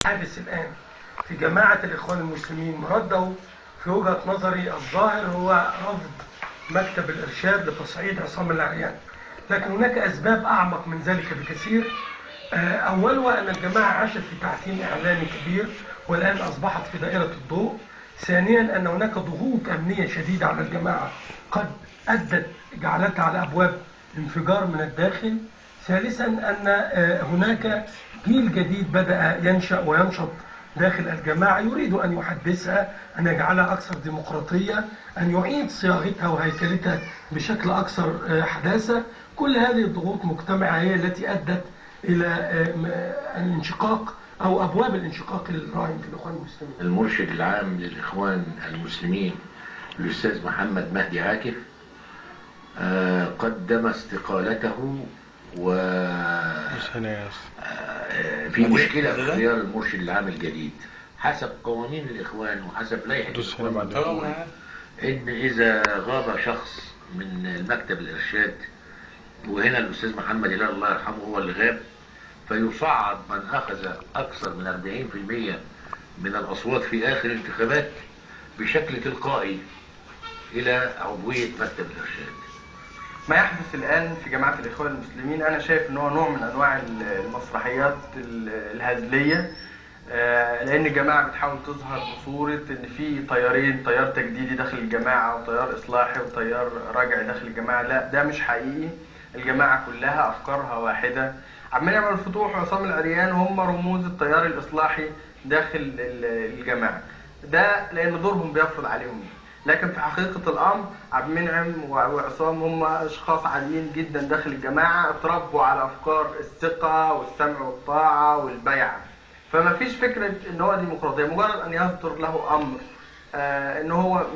حادث الآن في جماعة الإخوان المسلمين مرده في وجهة نظري الظاهر هو رفض مكتب الإرشاد لتصعيد عصام العريان، لكن هناك أسباب أعمق من ذلك بكثير. أولها أن الجماعة عاشت في تعتيم إعلامي كبير والآن أصبحت في دائرة الضوء. ثانيا أن هناك ضغوط أمنية شديدة على الجماعة قد أدت جعلتها على أبواب انفجار من الداخل. ثالثا أن هناك جيل جديد بدأ ينشأ وينشط داخل الجماعة يريد أن يحدثها، أن يجعلها أكثر ديمقراطية، أن يعيد صياغتها وهيكلتها بشكل أكثر حداثة. كل هذه الضغوط مجتمعة هي التي أدت إلى الانشقاق أو أبواب الانشقاق الراهن في الإخوان المسلمين. المرشد العام للإخوان المسلمين الأستاذ محمد مهدي عاكف قدم استقالته، و في مشكلة في اختيار المرشد العام الجديد حسب قوانين الإخوان وحسب لائحة الإخوان، إن إذا غاب شخص من المكتب الإرشاد، وهنا الأستاذ محمد هلال الله يرحمه هو اللي غاب، فيصعد من أخذ أكثر من 40% من الأصوات في آخر الانتخابات بشكل تلقائي إلى عضوية مكتب الإرشاد. ما يحدث الآن في جماعة الإخوان المسلمين أنا شايف أنه نوع من أنواع المسرحيات الهزلية، لأن الجماعة بتحاول تظهر بصورة أن في طيارين، طيار تجديدي داخل الجماعة وطيار إصلاحي وطيار راجعي داخل الجماعة. لا، ده مش حقيقي. الجماعة كلها أفكارها واحدة. عبد المنعم الفتوح وعصام العريان هم رموز التيار الإصلاحي داخل الجماعة، ده لأن دورهم بيفرض عليهم. لكن في حقيقة الأمر عبد المنعم وعصام هم أشخاص عاديين جدا داخل الجماعة، اتربوا على أفكار الثقة والسمع والطاعة والبيعة. فما فيش فكرة إن هو ديمقراطية. مجرد أن يصدر له أمر إن هو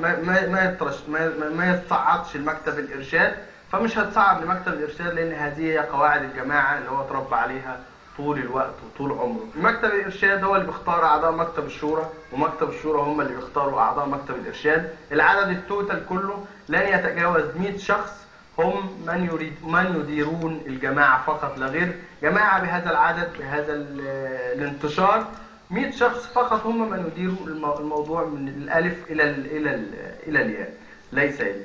ما يتصعدش لمكتب الإرشاد، فمش هتصعد لمكتب الإرشاد، لأن هذه هي قواعد الجماعة اللي هو اتربى عليها طول الوقت وطول عمره. مكتب الإرشاد هو اللي بيختار أعضاء مكتب الشورى، ومكتب الشورى هم اللي بيختاروا أعضاء مكتب الإرشاد. العدد التوتال كله لن يتجاوز 100 شخص هم من يديرون الجماعة فقط لا غير. جماعة بهذا العدد بهذا الانتشار 100 شخص فقط هم من يديروا الموضوع من الألف إلى الياء، ليس إلي.